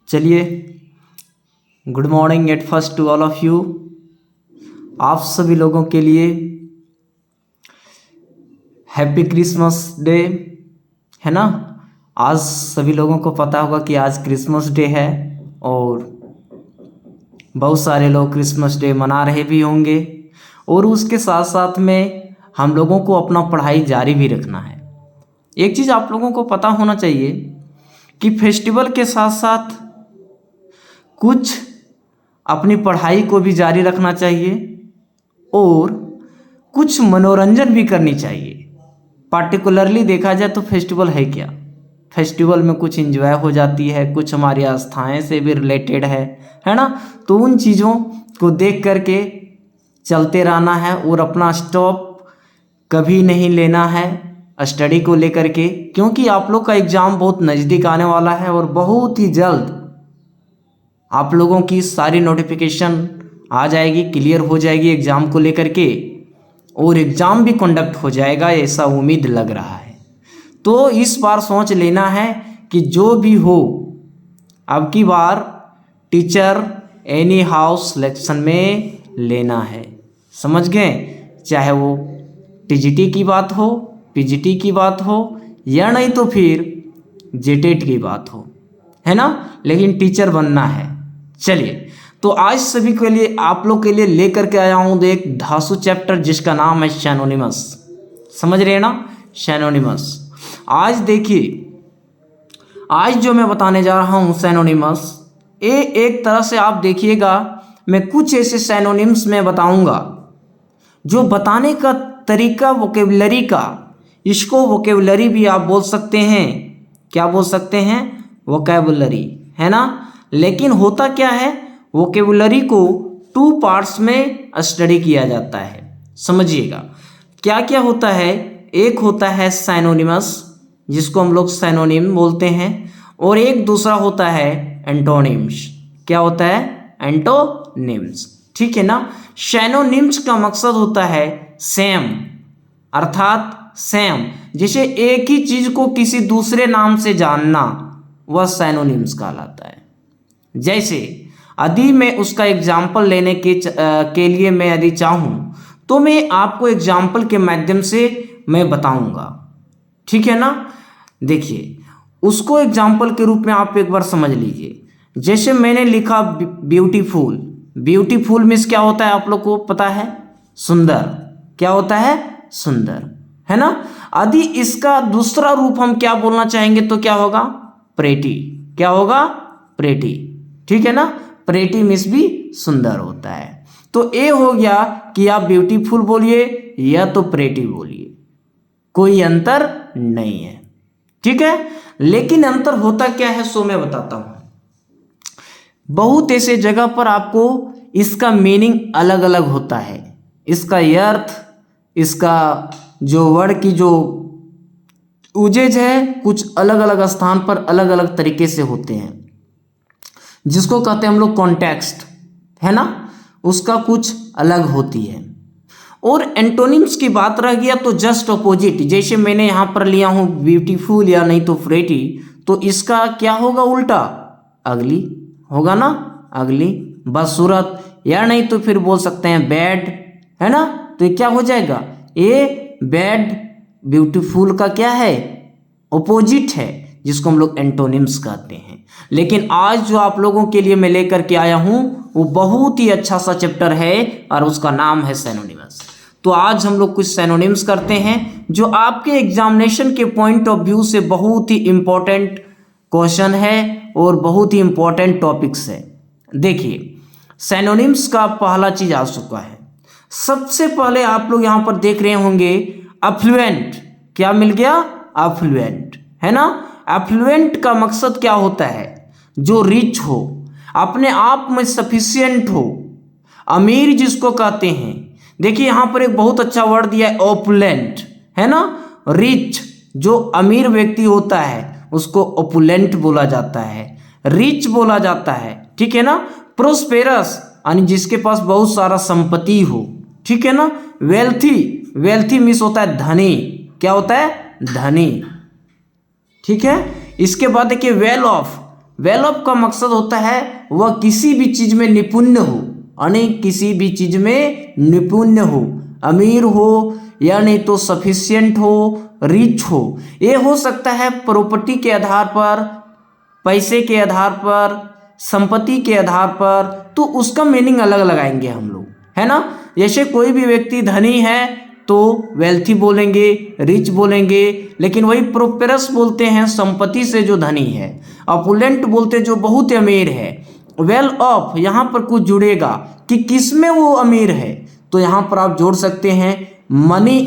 चलिए, good morning at first to all of you. आप सभी लोगों के लिए हैप्पी क्रिसमस डे, है ना। आज सभी लोगों को पता होगा कि आज क्रिसमस डे है और बहुत सारे लोग क्रिसमस डे मना रहे भी होंगे और उसके साथ साथ में हम लोगों को अपना पढ़ाई जारी भी रखना है। एक चीज़ आप लोगों को पता होना चाहिए कि फेस्टिवल के साथ साथ कुछ अपनी पढ़ाई को भी जारी रखना चाहिए और कुछ मनोरंजन भी करनी चाहिए। पार्टिकुलरली देखा जाए तो फेस्टिवल है क्या, फेस्टिवल में कुछ एंजॉय हो जाती है, कुछ हमारी आस्थाएं से भी रिलेटेड है ना। तो उन चीज़ों को देख करके चलते रहना है और अपना स्टॉप कभी नहीं लेना है स्टडी को लेकर के, क्योंकि आप लोग का एग्ज़ाम बहुत नज़दीक आने वाला है और बहुत ही जल्द आप लोगों की सारी नोटिफिकेशन आ जाएगी, क्लियर हो जाएगी एग्ज़ाम को लेकर के और एग्ज़ाम भी कंडक्ट हो जाएगा, ऐसा उम्मीद लग रहा है। तो इस बार सोच लेना है कि जो भी हो अब की बार टीचर एनी हाउस सिलेक्शन में लेना है, समझ गए। चाहे वो टीजीटी की बात हो, पीजीटी की बात हो या नहीं तो फिर जेटेट की बात हो, है ना, लेकिन टीचर बनना है। चलिए, तो आज सभी के लिए आप लोग के लिए लेकर के आया हूँ एक धासु चैप्टर जिसका नाम है सिनोनिमस। समझ रहे हैं ना, सिनोनिमस। आज देखिए, आज जो मैं बताने जा रहा हूँ सिनोनिमस, ये एक तरह से आप देखिएगा, मैं कुछ ऐसे सिनोनिम्स में बताऊंगा जो बताने का तरीका वोकेबलरी का, इसको वोकेबलरी भी आप बोल सकते हैं। क्या बोल सकते हैं? वोकेबलरी, है ना। लेकिन होता क्या है, वोकेबलरी को 2 पार्ट्स में स्टडी किया जाता है। समझिएगा क्या क्या होता है। एक होता है सिनोनिमस, जिसको हम लोग सिनोनिम बोलते हैं, और एक दूसरा होता है एंटोनिम्स। क्या होता है? एंटोनिम्स, ठीक है ना। सिनोनिम्स का मकसद होता है सेम, अर्थात सेम, जैसे एक ही चीज को किसी दूसरे नाम से जानना, वह सिनोनिम्स कहलाता है। जैसे यदि मैं उसका एग्जाम्पल लेने के लिए मैं यदि चाहूँ तो मैं आपको एग्जाम्पल के माध्यम से मैं बताऊंगा, ठीक है ना। देखिए, उसको एग्जाम्पल के रूप में आप एक बार समझ लीजिए। जैसे मैंने लिखा ब्यूटीफुल, ब्यूटीफुल मीन्स क्या होता है आप लोग को पता है? सुंदर। क्या होता है? सुंदर, है ना। यदि इसका दूसरा रूप हम क्या बोलना चाहेंगे तो क्या होगा? प्रेटी। क्या होगा? प्रेटी, ठीक है ना। प्रेटी मीन्स भी सुंदर होता है। तो ये हो गया कि आप ब्यूटीफुल बोलिए या तो प्रेटी बोलिए, कोई अंतर नहीं है, ठीक है। लेकिन अंतर होता क्या है सो मैं बताता हूं। बहुत ऐसे जगह पर आपको इसका मीनिंग अलग अलग होता है, इसका अर्थ, इसका जो वर्ड की जो यूजेज है, कुछ अलग अलग स्थान पर अलग अलग तरीके से होते हैं, जिसको कहते हैं हम लोग कॉन्टेक्स्ट, है ना, उसका कुछ अलग होती है। और एंटोनिम्स की बात रह गया तो जस्ट अपोजिट, जैसे मैंने यहाँ पर लिया हूँ ब्यूटीफुल या नहीं तो प्रेटी, तो इसका क्या होगा? उल्टा, अगली होगा ना, अगली, बदसूरत, या नहीं तो फिर बोल सकते हैं बैड, है ना। तो ये क्या हो जाएगा? ये बैड ब्यूटीफुल का क्या है? अपोजिट है, जिसको हम लोग एंटोनिम्स कहते हैं। लेकिन आज जो आप लोगों के लिए मैं लेकर के आया हूं वो बहुत ही अच्छा सा चैप्टर है और उसका नाम है सिनोनिमस। तो आज हम लोग कुछ सिनोनिम्स करते हैं जो आपके एग्जामिनेशन के पॉइंट ऑफ व्यू से बहुत ही इंपॉर्टेंट क्वेश्चन है और बहुत ही इंपॉर्टेंट टॉपिक्स है। देखिए, सिनोनिम्स का पहला चीज आ चुका है। सबसे पहले आप लोग यहां पर देख रहे होंगे अफ्लुएंट। क्या मिल गया? अफ्लुएंट, है ना। अफ्लुएंट का मकसद क्या होता है? जो रिच हो, अपने आप में सफिशिएंट हो, अमीर जिसको कहते हैं। देखिए यहां पर एक बहुत अच्छा वर्ड दिया है, ओपुलेंट, है ना। रिच, जो अमीर व्यक्ति होता है उसको ओपुलेंट बोला जाता है, रिच बोला जाता है, ठीक है ना। प्रोस्पेरस, यानी जिसके पास बहुत सारा संपत्ति हो, ठीक है ना। वेल्थी, वेल्थी मीन्स होता है धनी। क्या होता है? धनी, ठीक है। इसके बाद देखिए वेल ऑफ, वेल ऑफ का मकसद होता है वह किसी भी चीज में निपुण हो, यानी किसी भी चीज में निपुण हो, अमीर हो या नहीं तो सफिशिएंट हो, रिच हो। ये हो सकता है प्रॉपर्टी के आधार पर, पैसे के आधार पर, संपत्ति के आधार पर, तो उसका मीनिंग अलग लगाएंगे हम लोग, है ना। जैसे कोई भी व्यक्ति धनी है तो वेल्थी बोलेंगे, रिच बोलेंगे, लेकिन वही प्रोस्पेरस बोलते हैं संपत्ति से जो धनी है, अपुलेंट बोलते जो बहुत अमीर है। वेल ऑफ यहाँ पर कुछ जुड़ेगा कि किस में वो अमीर है, तो यहाँ पर आप जोड़ सकते हैं मनी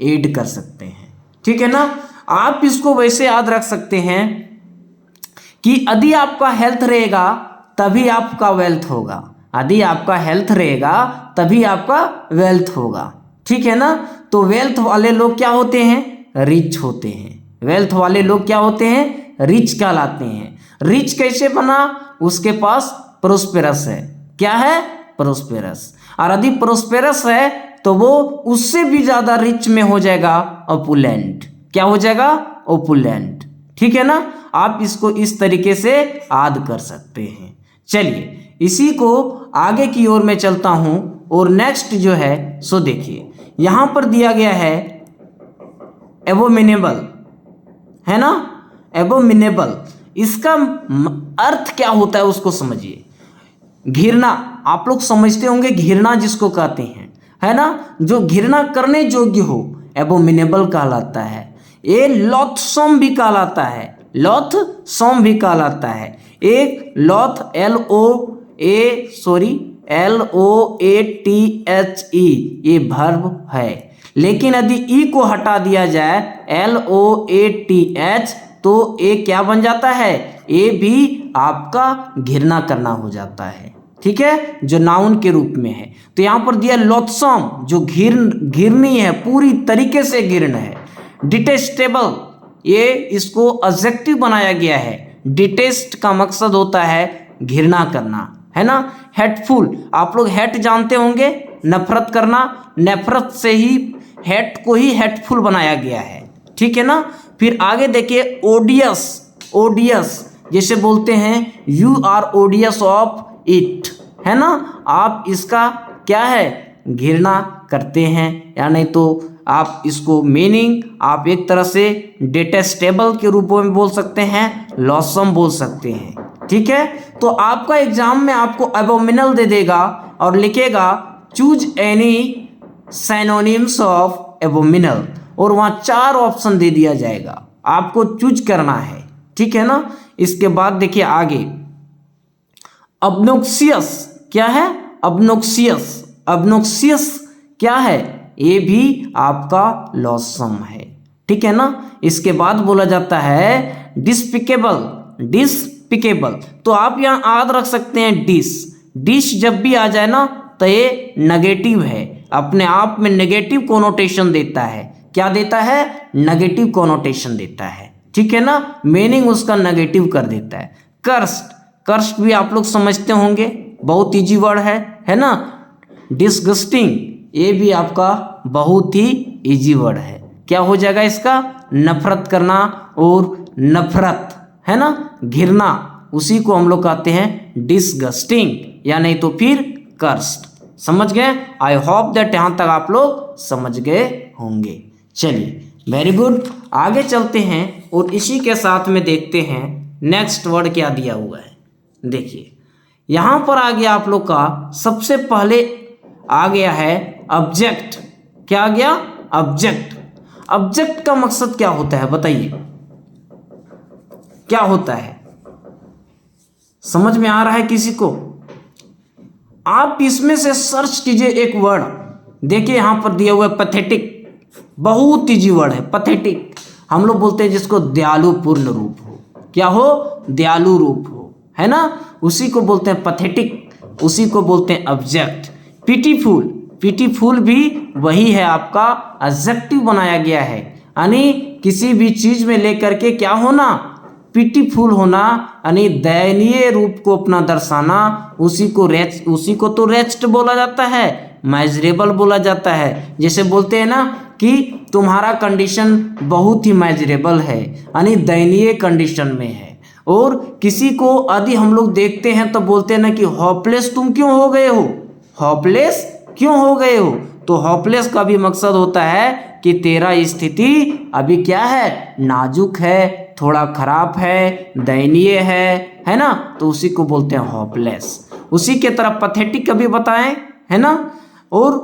एड कर सकते हैं, ठीक है ना। आप इसको वैसे याद रख सकते हैं कि यदि आपका हेल्थ रहेगा तभी आपका वेल्थ होगा, यदि आपका हेल्थ रहेगा तभी आपका वेल्थ होगा, ठीक है ना। तो वेल्थ वाले लोग क्या होते हैं, रिच होते हैं। वेल्थ वाले लोग क्या होते हैं, रिच कहलाते हैं। रिच कैसे बना, उसके पास प्रोस्पेरस है। क्या है, प्रोस्पेरस। और यदि प्रोस्पेरस है तो वो उससे भी ज्यादा रिच में हो जाएगा ओपुलेंट। क्या हो जाएगा, ओपुलेंट, ठीक है ना। आप इसको इस तरीके से याद कर सकते हैं। चलिए इसी को आगे की ओर मैं चलता हूं और नेक्स्ट जो है सो देखिए, यहां पर दिया गया है एबोमिनेबल, है ना, एबोमिनेबल। इसका अर्थ क्या होता है उसको समझिए। घृणा, आप लोग समझते होंगे घृणा जिसको कहते हैं, है ना, जो घृणा करने योग्य हो, एबोमिनेबल कहलाता है। ये लॉथसम भी कहलाता है, लॉथसम भी कहलाता है। एक लॉथ LOATHE ये वर्ब है, लेकिन यदि ई को हटा दिया जाए LOATH तो ये क्या बन जाता है, ये भी आपका घृणा करना हो जाता है, ठीक है, जो नाउन के रूप में है। तो यहां पर दिया लॉथसम, जो घृणी है, पूरी तरीके से घृण है। डिटेस्टेबल, ये इसको एडजेक्टिव बनाया गया है। डिटेस्ट का मकसद होता है घृणा करना, है ना। हेटफुल, आप लोग हेट जानते होंगे, नफरत करना, नफरत से ही हेट को ही हेटफुल बनाया गया है, ठीक है ना। फिर आगे देखिए ओडियस, ओडियस जैसे बोलते हैं you are odious of it, है ना, आप इसका क्या है, घृणा करते हैं, या नहीं तो आप इसको मीनिंग आप एक तरह से डिटेस्टेबल के रूप में बोल सकते हैं, लॉसम बोल सकते हैं, ठीक है। तो आपका एग्जाम में आपको एबोमिनल दे देगा और लिखेगा चूज एनी सिनोनिम्स ऑफ एबोमिनल, और वहाँ 4 ऑप्शन दे दिया जाएगा, आपको चूज करना है, ठीक है ना। इसके बाद देखिए आगे ऑब्नोक्सियस, क्या है, ऑब्नोक्सियस, ऑब्नोक्सियस क्या है, ये भी आपका लॉसम है, ठीक है ना। इसके बाद बोला जाता है डिस्पिकेबल, डिस्पिकेबल, तो आप यहाँ याद रख सकते हैं डिस, डिश जब भी आ जाए ना तो ये नेगेटिव है, अपने आप में नेगेटिव कोनोटेशन देता है। क्या देता है, नेगेटिव कोनोटेशन देता है, ठीक है ना, मीनिंग उसका नेगेटिव कर देता है। कर्स्ट, कर्स्ट भी आप लोग समझते होंगे, बहुत इजी वर्ड है ना। डिस्गस्टिंग, ये भी आपका बहुत ही इजी वर्ड है। क्या हो जाएगा इसका, नफरत करना, और नफरत है ना, घृणा, उसी को हम लोग कहते हैं डिस्गस्टिंग, या नहीं तो फिर कर्स्ट। समझ गए, आई होप दैट यहाँ तक आप लोग समझ गए होंगे। चलिए वेरी गुड, आगे चलते हैं और इसी के साथ में देखते हैं नेक्स्ट वर्ड क्या दिया हुआ है। देखिए यहाँ पर आ गया आप लोग का, सबसे पहले आ गया है ऑब्जेक्ट। क्या आ गया, ऑब्जेक्ट। ऑब्जेक्ट का मकसद क्या होता है बताइए, क्या होता है, समझ में आ रहा है किसी को? आप इसमें से सर्च कीजिए एक वर्ड, देखिए यहां पर दिया हुआ है पैथेटिक, बहुत इजी वर्ड है पैथेटिक। हम लोग बोलते हैं जिसको दयालु पूर्ण रूप हो, क्या हो, दयालु रूप हो, है ना, उसी को बोलते हैं पैथेटिक, उसी को बोलते हैं ऑब्जेक्ट। पिटीफुल, पिटीफुल भी वही है, आपका एडजेक्टिव बनाया गया है, यानी किसी भी चीज में लेकर के क्या होना, पिटीफुल होना, यानी दयनीय रूप को अपना दर्शाना, उसी को तो रेस्ट बोला जाता है, मैजरेबल बोला जाता है। जैसे बोलते हैं ना कि तुम्हारा कंडीशन बहुत ही मैजरेबल है, यानी दयनीय कंडीशन में है, और किसी को यदि हम लोग देखते हैं तो बोलते हैं ना कि होपलेस तुम क्यों हो गए हो, होपलेस क्यों हो गए हो। तो होपलेस का भी मकसद होता है कि तेरा स्थिति अभी क्या है, नाजुक है, थोड़ा खराब है, दयनीय है ना, तो उसी को बोलते हैं होपलेस। उसी के तरह पैथेटिक कभी बताएं, है ना, और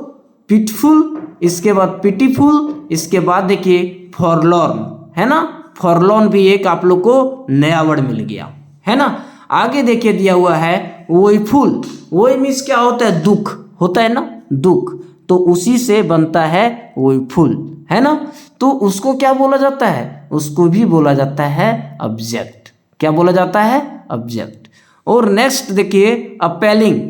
पिटफुल, इसके बाद पिटीफुल, इसके बाद देखिए फॉरलॉर्न, है ना, फॉरलॉर्न भी एक आप लोग को नया वर्ड मिल गया, है ना। आगे देखिए दिया हुआ है वोइफुल, वोई मीन्स क्या होता है, दुख होता है ना, दुख, तो उसी से बनता है वोइफुल, है ना। तो उसको क्या बोला जाता है, उसको भी बोला जाता है ऑब्जेक्ट। क्या बोला जाता है, ऑब्जेक्ट। और नेक्स्ट देखिए अपेलिंग,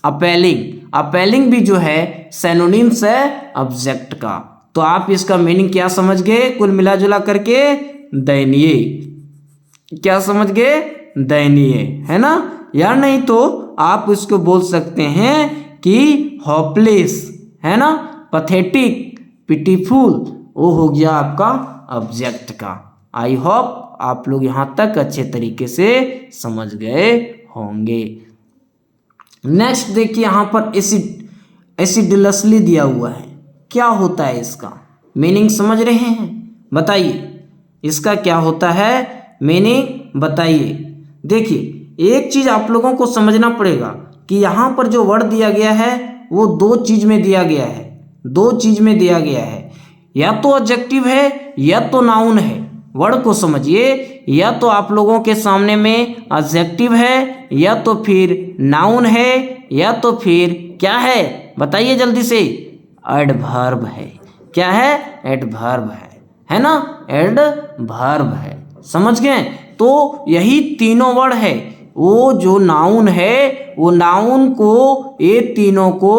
अपेलिंग, अपेलिंग भी जो है सिनोनिम्स है ऑब्जेक्ट का। तो आप इसका मीनिंग क्या समझ गए कुल मिला जुला करके, दयनीय, क्या समझ गए, दयनीय, है ना। या नहीं तो आप इसको बोल सकते हैं कि होपलेस, है ना, पैथेटिक, पिटीफुल, वो हो गया आपका ऑब्जेक्ट का। आई होप आप लोग यहाँ तक अच्छे तरीके से समझ गए होंगे। नेक्स्ट देखिए यहाँ पर एसिडुलसली दिया हुआ है, क्या होता है इसका मीनिंग समझ रहे हैं, बताइए इसका क्या होता है मीनिंग, बताइए। देखिए एक चीज आप लोगों को समझना पड़ेगा कि यहाँ पर जो वर्ड दिया गया है वो दो चीज में दिया गया है, दो चीज में दिया गया है, या तो एडजेक्टिव है या तो नाउन है। वर्ड को समझिए, या तो आप लोगों के सामने में एडजेक्टिव है, या तो फिर नाउन है, या तो फिर क्या है, बताइए जल्दी से, एडवर्ब है। क्या है, एडवर्ब है ना, एडवर्ब है, समझ गए। तो यही तीनों वर्ड है, वो जो नाउन है वो नाउन को, ये तीनों को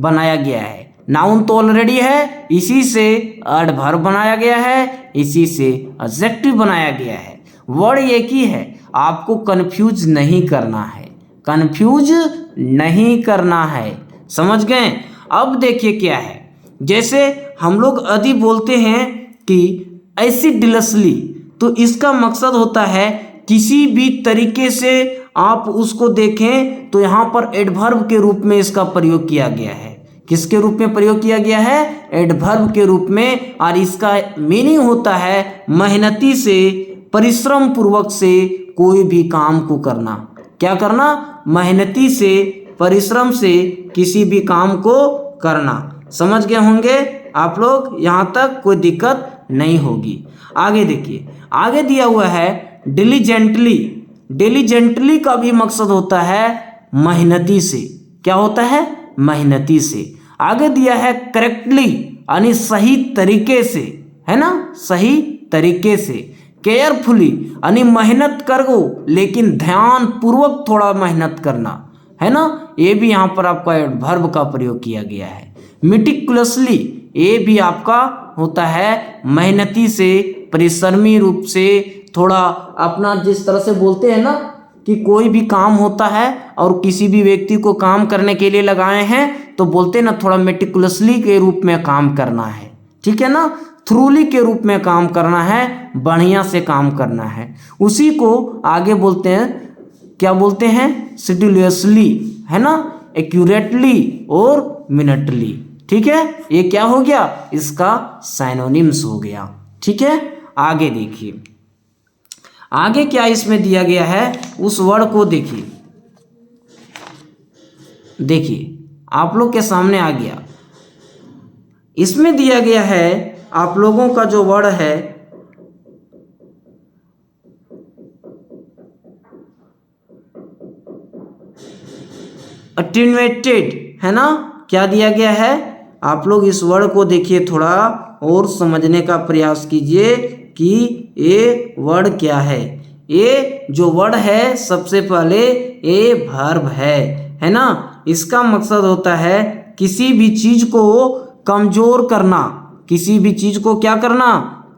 बनाया गया है। नाउन तो ऑलरेडी है, इसी से एडवर्ब बनाया गया है, इसी से एडजेक्टिव बनाया गया है। वर्ड एक ही है, आपको कंफ्यूज नहीं करना है, कंफ्यूज नहीं करना है, समझ गए। अब देखिए क्या है, जैसे हम लोग यदि बोलते हैं कि एसिडुलसली, तो इसका मकसद होता है किसी भी तरीके से आप उसको देखें तो यहाँ पर एडवर्ब के रूप में इसका प्रयोग किया गया है। किसके रूप में प्रयोग किया गया है, एडवर्ब के रूप में। और इसका मीनिंग होता है मेहनती से, परिश्रम पूर्वक से कोई भी काम को करना। क्या करना, मेहनती से, परिश्रम से किसी भी काम को करना। समझ गए होंगे आप लोग, यहाँ तक कोई दिक्कत नहीं होगी। आगे देखिए, आगे दिया हुआ है डिलीजेंटली। डिलीजेंटली का भी मकसद होता है मेहनती से। क्या होता है, मेहनती से। आगे दिया है करेक्टली, यानी सही तरीके से, है ना, सही तरीके से। केयरफुली, यानी मेहनत करो लेकिन ध्यान पूर्वक थोड़ा मेहनत करना, है ना, ये भी यहाँ पर आपका एडवर्ब का प्रयोग किया गया है। मेटिकुलसली, ये भी आपका होता है मेहनती से, परिश्रमी रूप से, थोड़ा अपना, जिस तरह से बोलते हैं ना कि कोई भी काम होता है और किसी भी व्यक्ति को काम करने के लिए लगाए हैं तो बोलते हैं ना थोड़ा मेटिकुलसली के रूप में काम करना है, ठीक है ना, थ्रूली के रूप में काम करना है, बढ़िया से काम करना है। उसी को आगे बोलते हैं, क्या बोलते हैं, सिडुलियसली, है ना, एक्यूरेटली और मिनटली, ठीक है। ये क्या हो गया, इसका साइनोनिम्स हो गया, ठीक है। आगे देखिए, आगे क्या इसमें दिया गया है, उस वर्ड को देखिए, देखिए आप लोग के सामने आ गया। इसमें दिया गया है आप लोगों का जो वर्ड है, अटेन्यूएटेड, है ना। क्या दिया गया है, आप लोग इस वर्ड को देखिए, थोड़ा और समझने का प्रयास कीजिए कि ये वर्ड क्या है। ये जो वर्ड है सबसे पहले ये वर्ब है ना। इसका मकसद होता है किसी भी चीज को कमजोर करना, किसी भी चीज को क्या करना,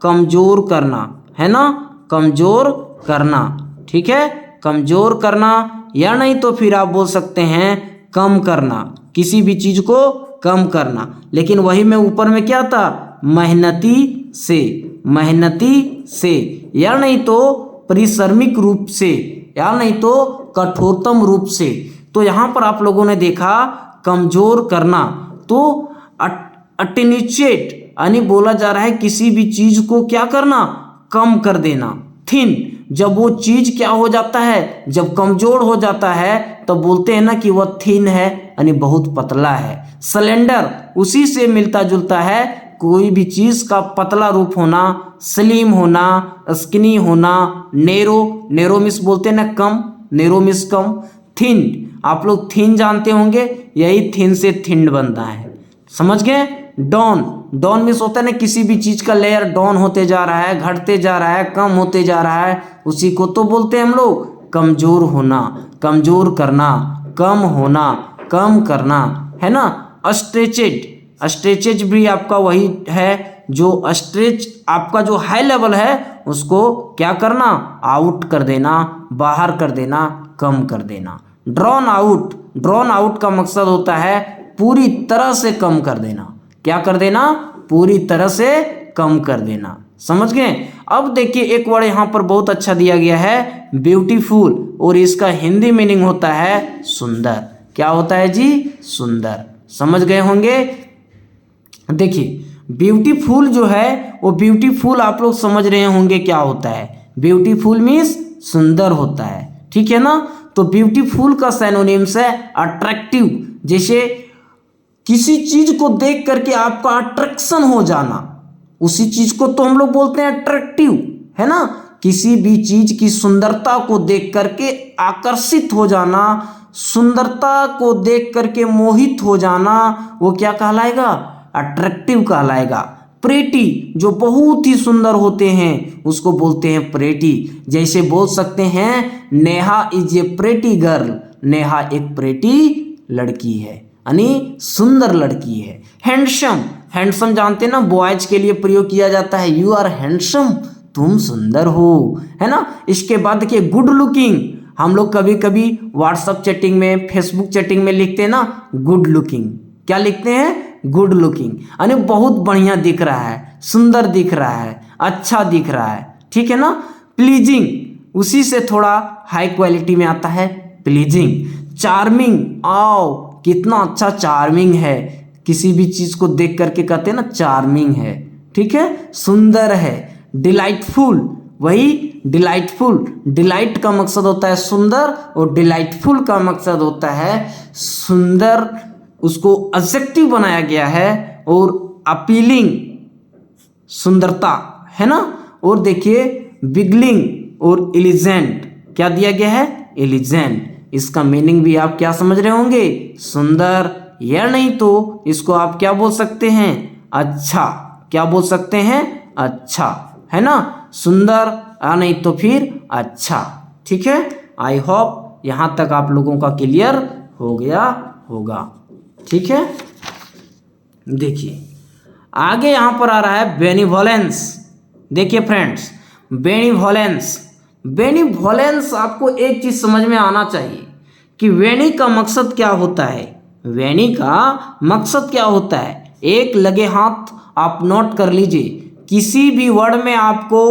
कमजोर करना, है ना, कमजोर करना, ठीक है, कमजोर करना। या नहीं तो फिर आप बोल सकते हैं कम करना, किसी भी चीज को कम करना। लेकिन वही में ऊपर में क्या था, मेहनती से, मेहनती से। या नहीं तो परिश्रमिक रूप से या नहीं तो कठोरतम रूप से। तो यहाँ पर आप लोगों ने देखा कमजोर करना, तो अटेन्यूएट यानी बोला जा रहा है किसी भी चीज को क्या करना, कम कर देना। थिन, जब वो चीज क्या हो जाता है, जब कमजोर हो जाता है तो बोलते हैं ना कि वह थिन है यानी बहुत पतला है। स्लेंडर उसी से मिलता जुलता है, कोई भी चीज का पतला रूप होना, स्लिम होना, स्किनी होना। नेरो, नेरो मीन्स बोलते हैं ना कम, नेरो मीन्स कम। थिन, आप लोग थिन जानते होंगे, यही थिन से थिन बनता है, समझ गए। डाउन, डाउन मीन्स होता है ना किसी भी चीज का लेयर डाउन होते जा रहा है, घटते जा रहा है, कम होते जा रहा है, उसी को तो बोलते हैं हम लोग कमजोर होना, कमजोर करना, कम होना, कम करना, है ना। स्ट्रेचेड, स्ट्रेचेज भी आपका वही है, जो स्ट्रेच आपका जो हाई लेवल है उसको क्या करना, आउट कर देना, बाहर कर देना, कम कर देना। ड्रॉन आउट, ड्रॉन आउट का मकसद होता है पूरी तरह से कम कर देना। क्या कर देना, पूरी तरह से कम कर देना, समझ गए। अब देखिए एक वर्ड यहाँ पर बहुत अच्छा दिया गया है, ब्यूटीफुल, और इसका हिंदी मीनिंग होता है सुंदर। क्या होता है जी, सुंदर, समझ गए होंगे। देखिए ब्यूटीफुल जो है वो ब्यूटीफुल आप लोग समझ रहे होंगे क्या होता है, ब्यूटीफुल मीन्स सुंदर होता है, ठीक है ना। तो ब्यूटीफुल का सिनोनिम्स है अट्रैक्टिव, जैसे किसी चीज को देख करके आपका अट्रैक्शन हो जाना, उसी चीज को तो हम लोग बोलते हैं अट्रैक्टिव, है ना। किसी भी चीज की सुंदरता को देख करके आकर्षित हो जाना, सुंदरता को देख करके मोहित हो जाना, वो क्या कहलाएगा, अट्रैक्टिव कहलाएगा। प्रेटी, जो बहुत ही सुंदर होते हैं उसको बोलते हैं प्रेटी। जैसे बोल सकते हैं Neha is a pretty girl, Neha एक प्रेटी लड़की है यानी सुंदर लड़की है। हैंडसम, हैंडसम जानते हैं ना, बॉयज के लिए प्रयोग किया जाता है, यू आर हैंडसम, तुम सुंदर हो, है ना। इसके बाद देखिए गुड लुकिंग, हम लोग कभी कभी व्हाट्सएप चैटिंग में, फेसबुक चैटिंग में लिखते हैं ना गुड लुकिंग, क्या लिखते हैं, गुड लुकिंग, यानी बहुत बढ़िया दिख रहा है, सुंदर दिख रहा है, अच्छा दिख रहा है, ठीक है ना। प्लीजिंग, उसी से थोड़ा हाई क्वालिटी में आता है प्लीजिंग। चार्मिंग, आओ कितना अच्छा चार्मिंग है, किसी भी चीज को देख करके कहते हैं ना चार्मिंग है, ठीक है, सुंदर है। डिलाइटफुल, वही डिलाइटफुल, डिलाइट का मकसद होता है सुंदर और डिलाइटफुल का मकसद होता है सुंदर, उसको एडजेक्टिव बनाया गया है, और अपीलिंग सुंदरता, है ना। और देखिए बिगलिंग और एलिजेंट, क्या दिया गया है, एलिजेंट, इसका मीनिंग भी आप क्या समझ रहे होंगे, सुंदर, या नहीं तो इसको आप क्या बोल सकते हैं, अच्छा, क्या बोल सकते हैं, अच्छा, है ना, सुंदर या नहीं तो फिर अच्छा, ठीक है। आई होप यहां तक आप लोगों का क्लियर हो गया होगा, ठीक है। देखिए आगे यहां पर आ रहा है बेनिवोलेंस। देखिए फ्रेंड्स, बेनिवोलेंस, बेनिवोलेंस आपको एक चीज समझ में आना चाहिए कि वेनी का मकसद क्या होता है, वेनी का मकसद क्या होता है। एक लगे हाथ आप नोट कर लीजिए, किसी भी वर्ड में आपको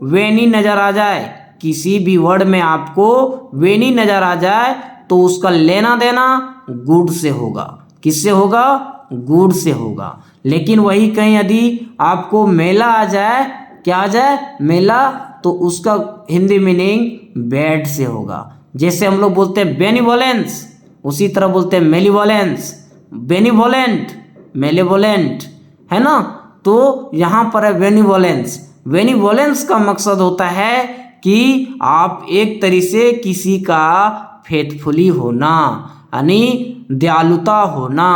वेनी नजर आ जाए, किसी भी वर्ड में आपको वेनी नजर आ जाए तो उसका लेना देना गुड से होगा, किससे होगा, गुड से होगा। लेकिन वही कहीं यदि आपको मेला आ जाए, क्या आ जाए, मेला, तो उसका हिंदी मीनिंग बैड से होगा। जैसे हम लोग बोलते हैं बेनिवोलेंस, उसी तरह बोलते हैं मेलिवोलेंस, बेनिवोलेंट, मेलिवोलेंट, है ना। तो यहां पर है बेनिवोलेंस। बेनिवोलेंस का मकसद होता है कि आप एक तरीके से किसी का फेथफुली होना, यानी दयालुता होना,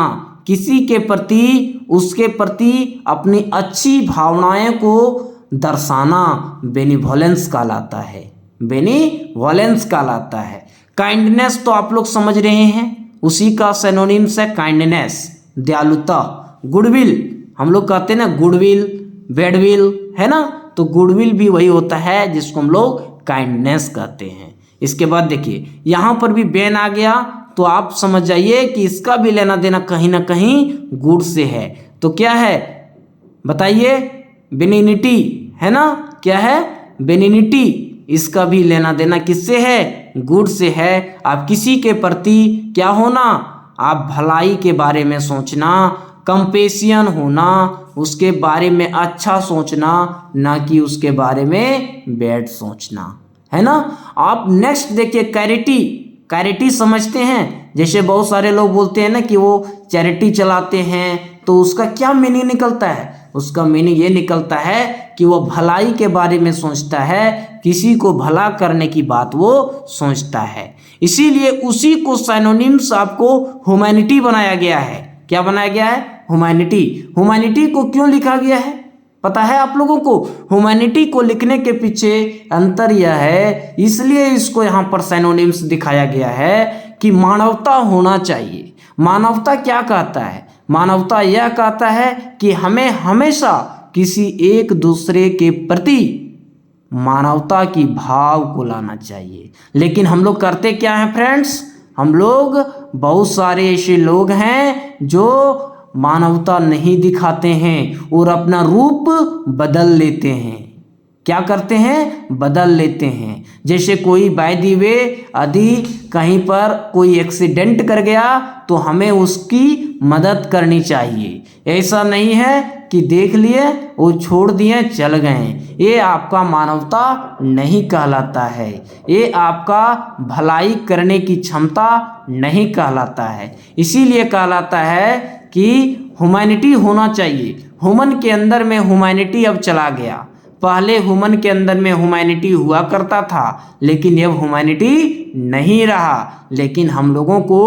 किसी के प्रति, उसके प्रति अपनी अच्छी भावनाएं को दर्शाना बेनिवोलेंस कहलाता है, बेनिवोलेंस कहलाता है। काइंडनेस तो आप लोग समझ रहे हैं, उसी का सिनोनिम्स है काइंडनेस, दयालुता। गुडविल, हम लोग कहते हैं ना गुडविल, बैडविल, है ना, तो गुडविल भी वही होता है जिसको हम लोग काइंडनेस कहते हैं। इसके बाद देखिए यहां पर भी बेन आ गया, तो आप समझ जाइए कि इसका भी लेना देना कहीं ना कहीं गुड से है। तो क्या है बताइए, बेनिनिटी, है ना, क्या है, बेनिनिटी, इसका भी लेना देना किससे है? गुड से है। आप किसी के प्रति क्या होना? आप भलाई के बारे में सोचना, कंपेशियन होना, उसके बारे में अच्छा सोचना, ना कि उसके बारे में बैड सोचना, है ना। आप नेक्स्ट देखिए कैरिटी। कैरिटी समझते हैं? जैसे बहुत सारे लोग बोलते हैं ना कि वो चैरिटी चलाते हैं, तो उसका क्या मीनिंग निकलता है? उसका मीनिंग ये निकलता है कि वो भलाई के बारे में सोचता है, किसी को भला करने की बात वो सोचता है। इसीलिए उसी को सिनोनिम्स आपको ह्यूमैनिटी बनाया गया है। क्या बनाया गया है? ह्यूमैनिटी। ह्यूमैनिटी को क्यों लिखा गया है पता है आप लोगों को? ह्यूमैनिटी को लिखने के पीछे अंतर यह है, इसलिए इसको यहाँ पर सिनोनिम्स दिखाया गया है कि मानवता होना चाहिए। मानवता क्या कहता है? मानवता यह कहता है कि हमें हमेशा किसी एक दूसरे के प्रति मानवता की भाव को लाना चाहिए। लेकिन हम लोग करते क्या हैं फ्रेंड्स? हम लोग बहुत सारे ऐसे लोग हैं जो मानवता नहीं दिखाते हैं और अपना रूप बदल लेते हैं। क्या करते हैं? बदल लेते हैं। जैसे कोई बाय द वे यदि कहीं पर कोई एक्सीडेंट कर गया तो हमें उसकी मदद करनी चाहिए। ऐसा नहीं है कि देख लिए और छोड़ दिए चल गए। ये आपका मानवता नहीं कहलाता है। ये आपका भलाई करने की क्षमता नहीं कहलाता है। इसीलिए कहलाता है कि ह्यूमैनिटी होना चाहिए। ह्यूमन के अंदर में ह्यूमैनिटी अब चला गया। पहले ह्यूमन के अंदर में ह्यूमैनिटी हुआ करता था, लेकिन अब ह्यूमैनिटी नहीं रहा। लेकिन हम लोगों को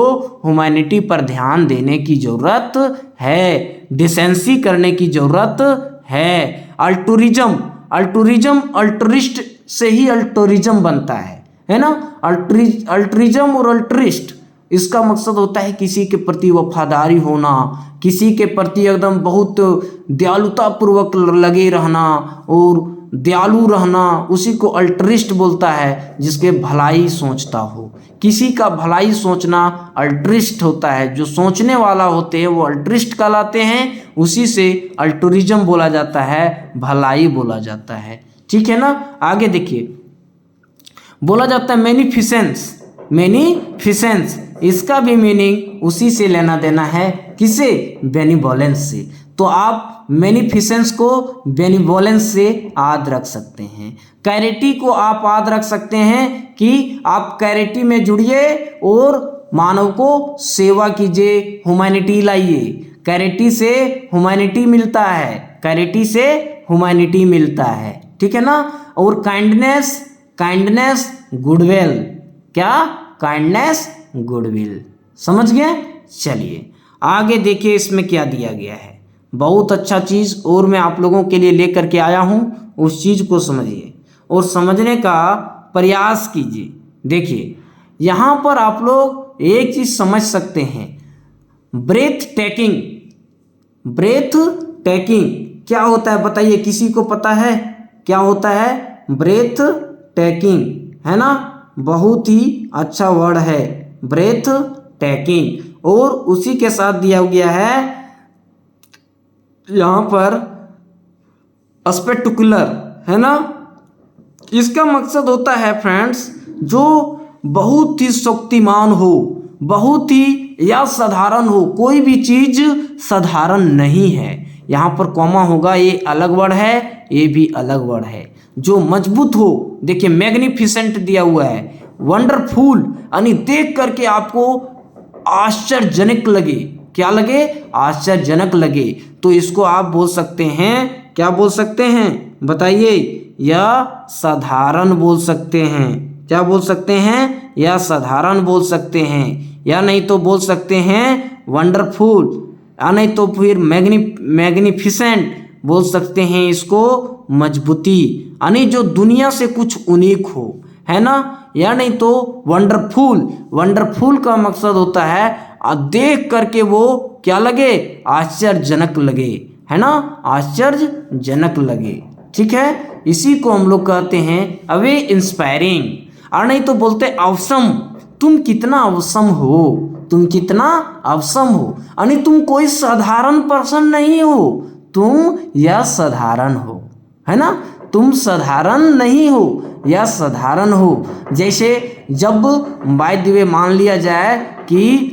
ह्यूमैनिटी पर ध्यान देने की ज़रूरत है, डिसेंसी करने की ज़रूरत है। अल्टुरिज्म, अल्टुरिस्ट से ही अल्टुरिज्म बनता है ना। अल्टुरिज्म और अल्टरिस्ट, इसका मकसद होता है किसी के प्रति वफादारी होना, किसी के प्रति एकदम बहुत दयालुता पूर्वक लगे रहना और दयालु रहना। उसी को अल्टरिस्ट बोलता है, जिसके भलाई सोचता हो। किसी का भलाई सोचना अल्टरिस्ट होता है। जो सोचने वाला होते हैं वो अल्टरिस्ट कहलाते हैं। उसी से अल्टुरिज्म बोला जाता है, भलाई बोला जाता है। ठीक है ना। आगे देखिए, बोला जाता है मैनिफिसेंस। मैनिफिसेंस, इसका भी मीनिंग उसी से लेना देना है। किसे? बेनिवोलेंस से। तो आप मैनिफिसेंस को बेनिवोलेंस से याद रख सकते हैं। कैरिटी को आप याद रख सकते हैं कि आप कैरिटी में जुड़िए और मानव को सेवा कीजिए, ह्यूमैनिटी लाइए। कैरिटी से ह्यूमैनिटी मिलता है, कैरिटी से ह्यूमैनिटी मिलता है। ठीक है ना। और काइंडनेस, काइंडनेस गुडविल। क्या? Kindness goodwill. समझ गए? चलिए आगे देखिए इसमें क्या दिया गया है। बहुत अच्छा चीज़ और मैं आप लोगों के लिए लेकर के आया हूँ। उस चीज़ को समझिए और समझने का प्रयास कीजिए। देखिए यहाँ पर आप लोग एक चीज़ समझ सकते हैं, ब्रेथ टेकिंग। ब्रेथ टेकिंग क्या होता है बताइए? किसी को पता है क्या होता है ब्रेथ टेकिंग? है ना, बहुत ही अच्छा वर्ड है ब्रेथ टेकिंग। और उसी के साथ दिया गया है यहाँ पर स्पेक्टेकुलर, है ना। इसका मकसद होता है फ्रेंड्स, जो बहुत ही शक्तिमान हो, बहुत ही या साधारण हो। कोई भी चीज़ साधारण नहीं है। यहाँ पर कॉमा होगा, ये अलग वर्ड है, ये भी अलग वर्ड है। जो मजबूत हो, देखिए मैग्निफिसेंट दिया हुआ है, वंडरफुल, यानी देख करके आपको आश्चर्यजनक लगे। क्या लगे? आश्चर्यजनक लगे। तो इसको आप बोल सकते हैं, क्या बोल सकते हैं बताइए? या साधारण बोल सकते हैं। क्या बोल सकते हैं? या साधारण बोल सकते हैं, या नहीं तो बोल सकते हैं वंडरफुल, या नहीं तो फिर मैग्निफिसेंट बोल सकते हैं इसको, मजबूती, यानी जो दुनिया से कुछ यूनिक हो, है ना। या नहीं तो वंडरफुल, वंडरफुल का मकसद होता है देख करके वो क्या लगे? आश्चर्यजनक लगे, है ना, आश्चर्यजनक लगे। ठीक है, इसी को हम लोग कहते हैं अवे इंस्पायरिंग। और नहीं तो बोलते अवसम, तुम कितना अवसम हो, तुम कितना अवसम हो, यानी तुम कोई साधारण पर्सन नहीं हो, तुम यह साधारण हो, है ना। तुम साधारण नहीं हो या साधारण हो। जैसे जब बाय द वे मान लिया जाए कि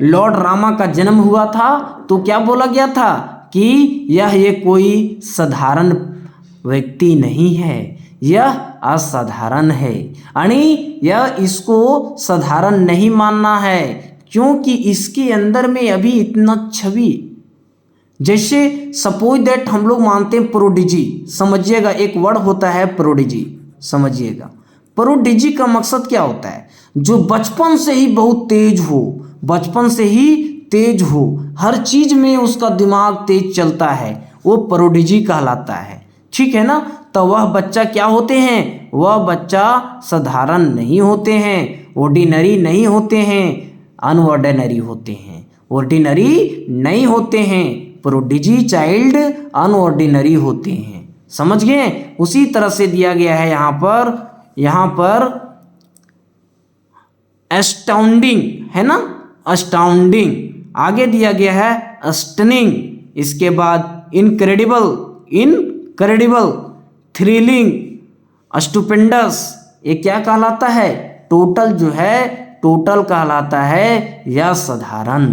लॉर्ड रामा का जन्म हुआ था तो क्या बोला गया था कि ये कोई साधारण व्यक्ति नहीं है, यह असाधारण है। यानी यह इसको साधारण नहीं मानना है क्योंकि इसके अंदर में अभी इतना छवि, जैसे सपोज दैट हम लोग मानते हैं प्रोडिजी। समझिएगा, एक वर्ड होता है प्रोडिजी, समझिएगा। प्रोडिजी का मकसद क्या होता है? जो बचपन से ही बहुत तेज हो, बचपन से ही तेज हो, हर चीज में उसका दिमाग तेज चलता है, वो प्रोडिजी कहलाता है। ठीक है ना? तो वह बच्चा क्या होते हैं? वह बच्चा साधारण नहीं होते हैं, ऑर्डिनरी नहीं होते हैं, अनऑर्डिनरी होते हैं, ऑर्डिनरी नहीं होते हैं। प्रोडिजी चाइल्ड अनऑर्डिनरी होते हैं। समझ गए? उसी तरह से दिया गया है यहाँ पर एस्टाउंडिंग है ना, एस्टाउंडिंग। आगे दिया गया है स्टनिंग, इसके बाद इनक्रेडिबल, इनक्रेडिबल, थ्रिलिंग, स्टुपेंडस। ये क्या कहलाता है? टोटल जो है, टोटल कहलाता है या साधारण।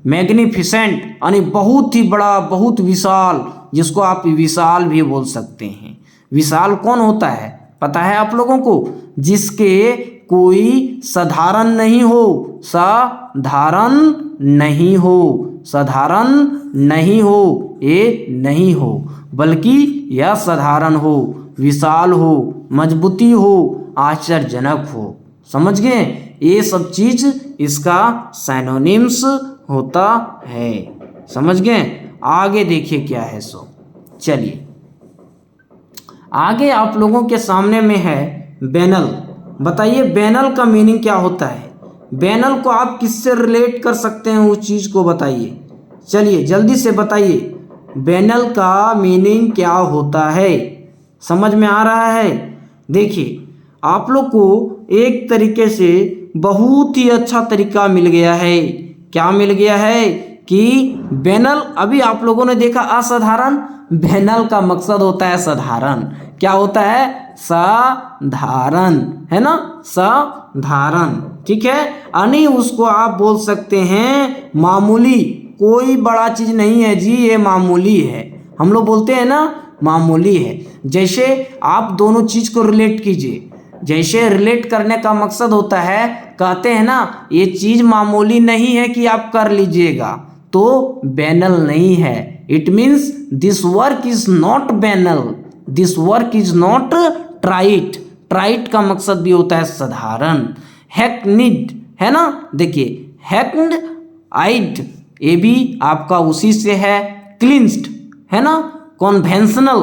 मैग्निफिसेंट यानी बहुत ही बड़ा, बहुत विशाल, जिसको आप विशाल भी बोल सकते हैं। विशाल कौन होता है पता है आप लोगों को? जिसके कोई साधारण नहीं हो, साधारण नहीं हो, साधारण नहीं हो, ये नहीं हो, बल्कि यह साधारण हो, विशाल हो, मजबूती हो, आश्चर्यजनक हो। समझ गए? ये सब चीज इसका सिनोनिम्स होता है। समझ गए? आगे देखिए क्या है सो। चलिए आगे आप लोगों के सामने में है बैनल। बताइए बैनल का मीनिंग क्या होता है? बैनल को आप किससे रिलेट कर सकते हैं, उस चीज को बताइए। चलिए जल्दी से बताइए, बैनल का मीनिंग क्या होता है? समझ में आ रहा है? देखिए आप लोग को एक तरीके से बहुत ही अच्छा तरीका मिल गया है। क्या मिल गया है? कि बैनल, अभी आप लोगों ने देखा असाधारण, बैनल का मकसद होता है साधारण। क्या होता है? साधारण, है ना, साधारण। ठीक है, यानी उसको आप बोल सकते हैं मामूली, कोई बड़ा चीज नहीं है जी, ये मामूली है। हम लोग बोलते हैं ना मामूली है। जैसे आप दोनों चीज को रिलेट कीजिए, जैसे रिलेट करने का मकसद होता है, कहते हैं ना ये चीज मामूली नहीं है कि आप कर लीजिएगा, तो बैनल नहीं है। It means this work is not banal, this work is not trite. Trite का मकसद भी होता है साधारण। हैकनिड, है ना, देखिए हैक्ड आइड, ये भी आपका उसी से है। क्लिंस्ड, है ना, कॉन्वेंशनल,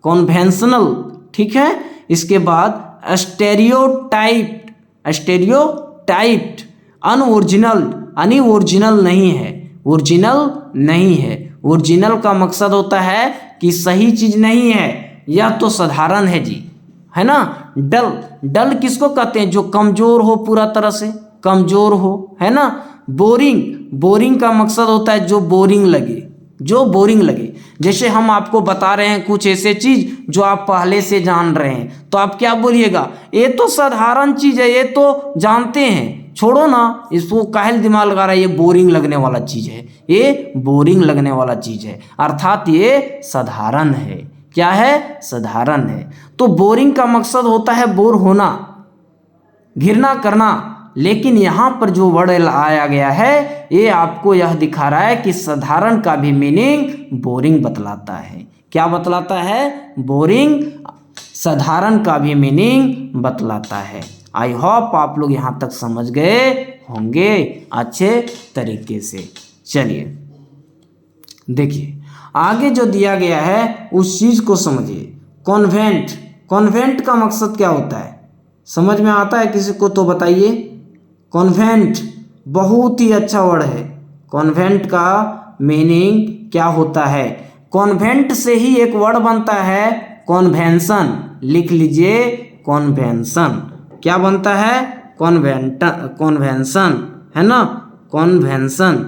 कॉन्वेंशनल। ठीक है, इसके बाद स्टेरियोटाइप्ड, स्टेरियोटाइप्ड, अनओरिजिनल, यानी ओरिजिनल नहीं है, ओरिजिनल नहीं है। ओरिजिनल का मकसद होता है कि सही चीज नहीं है, यह तो साधारण है जी, है ना। डल, डल किसको कहते हैं? जो कमजोर हो, पूरा तरह से कमजोर हो, है ना। बोरिंग, बोरिंग का मकसद होता है जो बोरिंग लगे, जो बोरिंग लगे। जैसे हम आपको बता रहे हैं कुछ ऐसे चीज जो आप पहले से जान रहे हैं, तो आप क्या बोलिएगा? ये तो साधारण चीज है, ये तो जानते हैं, छोड़ो ना, इसको काहे दिमाग लगा रहा है, ये बोरिंग लगने वाला चीज है, ये बोरिंग लगने वाला चीज है, अर्थात ये साधारण है। क्या है? साधारण है। तो बोरिंग का मकसद होता है बोर होना, घृणा करना। लेकिन यहाँ पर जो वर्ड आया गया है, ये आपको यह दिखा रहा है कि साधारण का भी मीनिंग बोरिंग बतलाता है। क्या बतलाता है? बोरिंग साधारण का भी मीनिंग बतलाता है। आई होप आप लोग यहाँ तक समझ गए होंगे अच्छे तरीके से। चलिए देखिए आगे जो दिया गया है उस चीज को समझिए। कॉन्वेंट, कॉन्वेंट का मकसद क्या होता है? समझ में आता है किसी को तो बताइए। कॉन्वेंट बहुत ही अच्छा वर्ड है। कॉन्वेंट का मीनिंग क्या होता है? कॉन्वेंट से ही एक वर्ड बनता है कॉन्वेंशन। लिख लीजिए कॉन्वेंशन। क्या बनता है? कॉन्वेंट, कॉन्वेंशन, है ना, कॉन्वेंशन।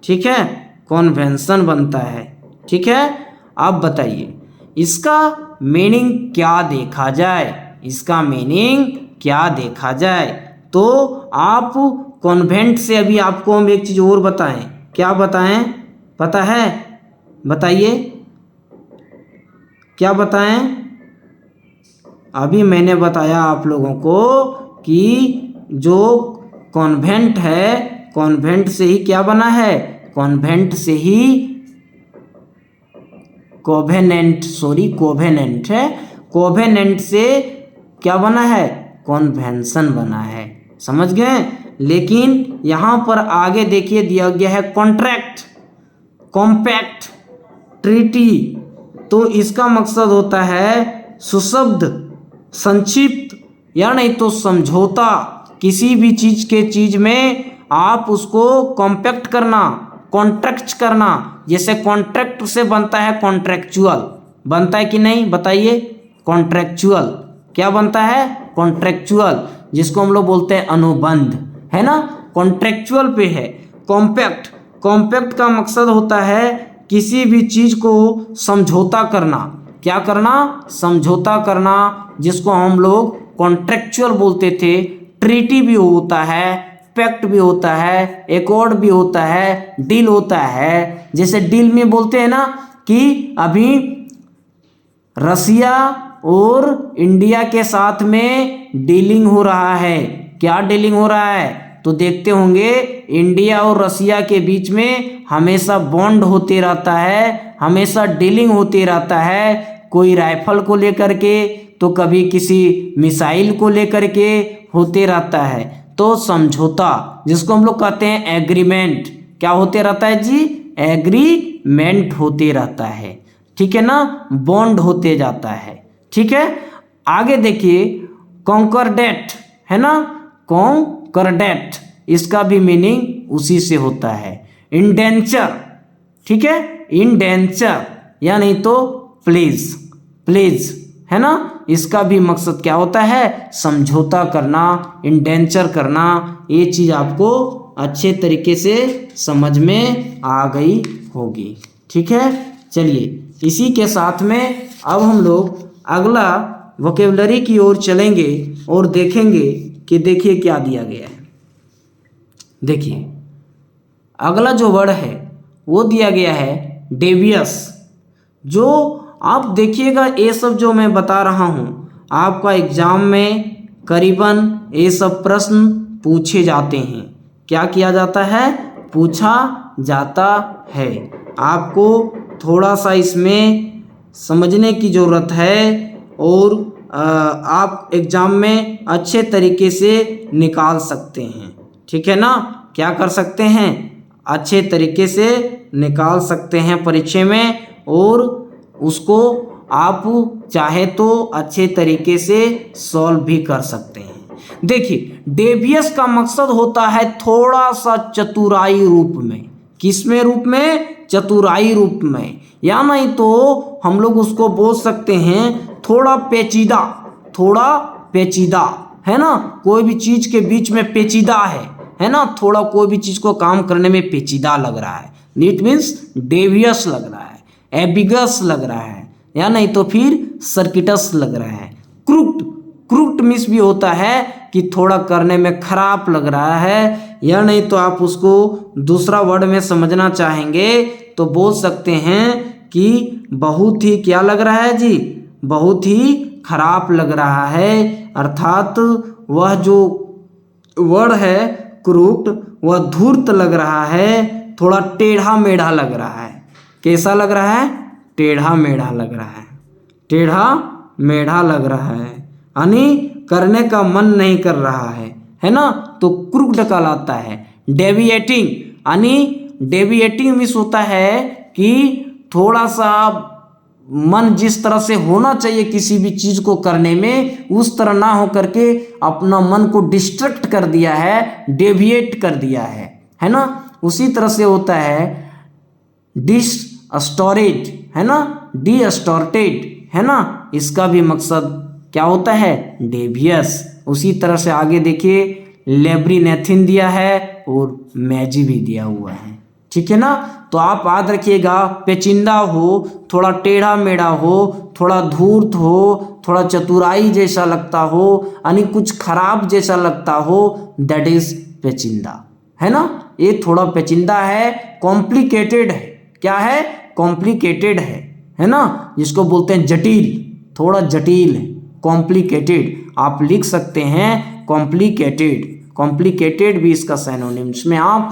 ठीक है, कॉन्वेंशन बनता है। ठीक है, आप बताइए इसका मीनिंग क्या देखा जाए, इसका मीनिंग क्या देखा जाए। तो आप कॉन्वेंट से अभी आपको हम एक चीज़ और बताएं, क्या बताएं, पता है, बताइए क्या बताएं। अभी मैंने बताया आप लोगों को कि जो कॉन्वेंट है, कॉन्वेंट से ही क्या बना है, कॉन्वेंट से ही कोवेनेंट, सॉरी कोवेनेंट है, कोवेनेंट से क्या बना है, कॉन्वेंशन बना है, समझ गए। लेकिन यहाँ पर आगे देखिए दिया गया है कॉन्ट्रैक्ट, कॉम्पैक्ट, ट्रीटी। तो इसका मकसद होता है सुशब्द, संक्षिप्त या नहीं तो समझौता। किसी भी चीज़ में आप उसको कॉम्पैक्ट करना, कॉन्ट्रैक्ट करना। जैसे कॉन्ट्रैक्ट से बनता है कॉन्ट्रैक्चुअल, बनता है कि नहीं बताइए, कॉन्ट्रैक्चुअल क्या बनता है, कॉन्ट्रैक्चुअल, जिसको हम लोग बोलते हैं अनुबंध, है ना, कॉन्ट्रैक्चुअल पे है। कॉम्पैक्ट, कॉम्पैक्ट का मकसद होता है किसी भी चीज़ को समझौता करना, क्या करना, समझौता करना, जिसको हम लोग कॉन्ट्रैक्चुअल बोलते थे। ट्रीटी भी होता है, पैक्ट भी होता है, एकॉर्ड भी होता है, डील होता है। जैसे डील में बोलते हैं ना कि अभी रसिया और इंडिया के साथ में डीलिंग हो रहा है, क्या डीलिंग हो रहा है, तो देखते होंगे इंडिया और रसिया के बीच में हमेशा बॉन्ड होते रहता है, हमेशा डीलिंग होते रहता है, कोई राइफल को लेकर के तो कभी किसी मिसाइल को लेकर के होते रहता है। तो समझौता, जिसको हम लोग कहते हैं एग्रीमेंट, क्या होते रहता है जी, एग्रीमेंट होते रहता है, ठीक है ना, बॉन्ड होते जाता है, ठीक है। आगे देखिए कॉन्कॉर्डेट, है ना, कॉन्कॉर्डेट, इसका भी मीनिंग उसी से होता है। इंडेंचर, ठीक है, इंडेंचर या नहीं तो प्लीज, प्लीज, है ना, इसका भी मकसद क्या होता है, समझौता करना, इंडेंचर करना। ये चीज़ आपको अच्छे तरीके से समझ में आ गई होगी, ठीक है। चलिए इसी के साथ में अब हम लोग अगला वोकेबलरी की ओर चलेंगे और देखेंगे कि देखिए क्या दिया गया है। देखिए अगला जो वर्ड है वो दिया गया है डेवियस। जो आप देखिएगा ये सब जो मैं बता रहा हूँ आपका एग्जाम में करीबन ये सब प्रश्न पूछे जाते हैं। क्या किया जाता है, पूछा जाता है। आपको थोड़ा सा इसमें समझने की ज़रूरत है और आप एग्ज़ाम में अच्छे तरीके से निकाल सकते हैं, ठीक है ना। क्या कर सकते हैं, अच्छे तरीके से निकाल सकते हैं परीक्षा में, और उसको आप चाहे तो अच्छे तरीके से सॉल्व भी कर सकते हैं। देखिए डेवियस का मकसद होता है थोड़ा सा चतुराई रूप में, किसमें रूप में, चतुराई रूप में, या नहीं तो हम लोग उसको बोल सकते हैं थोड़ा पेचीदा, थोड़ा पेचीदा, है ना, कोई भी चीज के बीच में पेचीदा है ना, थोड़ा कोई भी चीज को काम करने में पेचीदा लग रहा है, इट मीन्स डेवियस लग रहा है, एबिगस लग रहा है, या नहीं तो फिर सर्किटस लग रहा है। क्रूक्ट, क्रूक्ट मीन्स भी होता है कि थोड़ा करने में खराब लग रहा है, या नहीं तो आप उसको दूसरा वर्ड में समझना चाहेंगे तो बोल सकते हैं कि बहुत ही क्या लग रहा है जी, बहुत ही खराब लग रहा है। अर्थात वह जो वर्ड है क्रूक्ट वह धूर्त लग रहा है, थोड़ा टेढ़ा मेढ़ा लग रहा है। कैसा लग रहा है, टेढ़ा मेढ़ा लग रहा है, टेढ़ा मेढ़ा लग रहा है, यानी करने का मन नहीं कर रहा है ना, तो क्रूक्ड कहलाता है। डेविएटिंग, यानी डेविएटिंग मीन्स होता है कि थोड़ा सा मन जिस तरह से होना चाहिए किसी भी चीज को करने में उस तरह ना हो करके अपना मन को डिस्ट्रैक्ट कर दिया है, डेविएट कर दिया है ना। उसी तरह से होता है डिसस्टोरेट, है ना, डिस्टॉर्टेड, है ना, इसका भी मकसद क्या होता है, डेवियस। उसी तरह से आगे देखिए लेब्रिनेथिन दिया है और मैजी भी दिया हुआ है, ठीक है ना। तो आप याद रखिएगा, पेचिंदा हो, थोड़ा टेढ़ा मेढ़ा हो, थोड़ा धूर्त हो, थोड़ा चतुराई जैसा लगता हो, यानी कुछ खराब जैसा लगता हो, दैट इज पेचिंदा, है ना। ये थोड़ा पेचिंदा है, कॉम्प्लिकेटेड है। क्या है? कॉम्प्लिकेटेड है ना, जिसको बोलते हैं जटिल, थोड़ा जटिल है, कॉम्प्लिकेटेड। आप लिख सकते हैं कॉम्प्लिकेटेड, कॉम्प्लिकेटेड भी इसका सिनोनिम्स में आप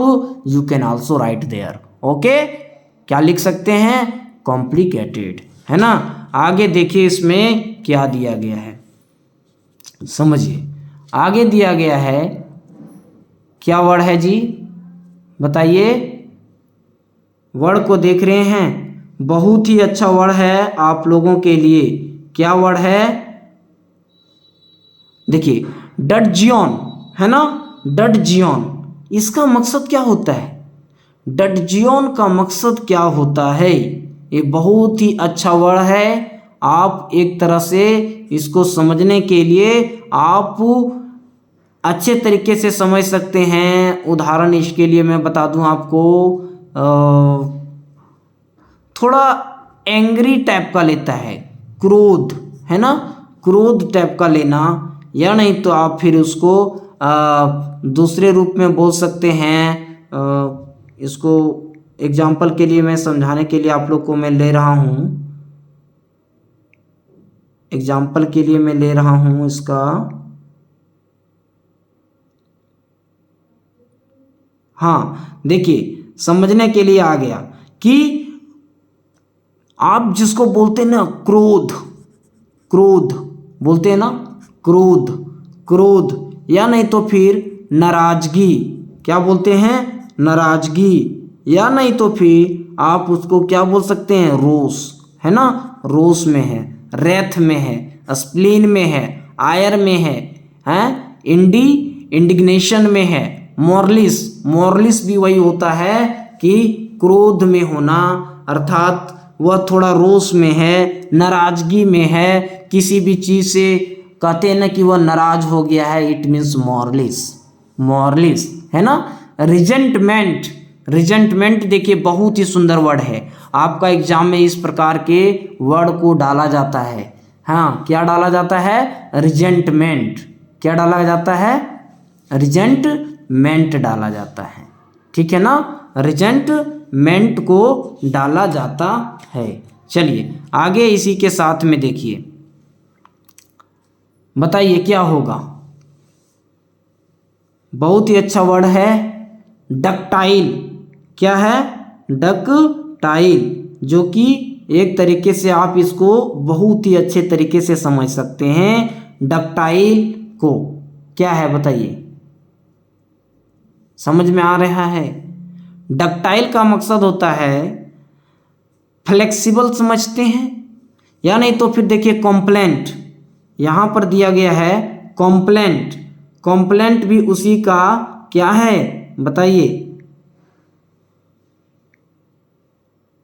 you can also write there. Okay, क्या लिख सकते हैं? कॉम्प्लिकेटेड, है ना। आगे देखिए इसमें क्या दिया गया है, समझिए। आगे दिया गया है, क्या वर्ड है जी, बताइए। वर्ड को देख रहे हैं, बहुत ही अच्छा वर्ड है आप लोगों के लिए। क्या वर्ड है? देखिए, डटजियन, है ना, डटजियन। इसका मकसद क्या होता है? डटजियन का मकसद क्या होता है? ये बहुत ही अच्छा वर्ड है। आप एक तरह से इसको समझने के लिए आप अच्छे तरीके से समझ सकते हैं। उदाहरण इसके लिए मैं बता दूं आपको, थोड़ा एंग्री टाइप का लेता है, क्रोध, है ना, क्रोध टाइप का लेना, या नहीं तो आप फिर उसको दूसरे रूप में बोल सकते हैं। इसको एग्जाम्पल के लिए मैं समझाने के लिए आप लोग को मैं ले रहा हूँ, एग्जाम्पल के लिए मैं ले रहा हूँ इसका। हाँ देखिए, समझने के लिए आ गया कि आप जिसको बोलते हैं ना क्रोध, क्रोध बोलते हैं ना, क्रोध, क्रोध, या नहीं तो फिर नाराजगी, क्या बोलते हैं? नाराजगी, या नहीं तो फिर आप उसको क्या बोल सकते हैं? रोष, है ना, रोष में है, रेथ में है, स्प्लीन में है, आयर में है, इंडिग्नेशन में है, मोरलिस, मोरलिस भी वही होता है कि क्रोध में होना, अर्थात वह थोड़ा रोष में है, नाराजगी में है, किसी भी चीज से कहते हैं ना कि वह नाराज हो गया है, इट मीन्स मोरलिस, मोरलिस, है ना। रिजेंटमेंट, रिजेंटमेंट देखिए बहुत ही सुंदर वर्ड है। आपका एग्जाम में इस प्रकार के वर्ड को डाला जाता है। हाँ, क्या डाला जाता है? रिजेंटमेंट। क्या डाला जाता है? रिजेंटमेंट डाला जाता है, ठीक है ना, रिजेंटमेंट को डाला जाता है। चलिए आगे इसी के साथ में देखिए, बताइए क्या होगा। बहुत ही अच्छा वर्ड है, डक्टाइल। क्या है? डक्टाइल, जो कि एक तरीके से आप इसको बहुत ही अच्छे तरीके से समझ सकते हैं। डक्टाइल को क्या है बताइए, समझ में आ रहा है? डक्टाइल का मकसद होता है फ्लेक्सिबल, समझते हैं, या नहीं तो फिर देखिए कॉम्प्लेंट, यहां पर दिया गया है कॉम्प्लेंट, कॉम्प्लेंट भी उसी का क्या है बताइए?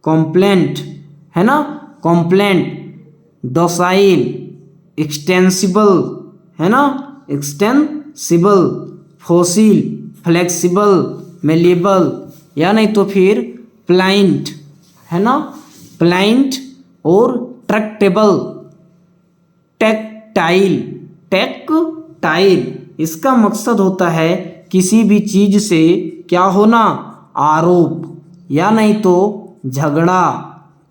कॉम्प्लेंट, है ना, कॉम्प्लेंट, डोसाइल, एक्सटेंसिबल, है ना, एक्सटेंसिबल, फोसिल, फ्लेक्सिबल, मेलेबल, या नहीं तो फिर प्लाइंट, है ना, प्लाइंट, और ट्रैक्टेबल, टेक्टाइल, टेक्टाइल। इसका मकसद होता है किसी भी चीज से क्या होना? आरोप, या नहीं तो झगड़ा,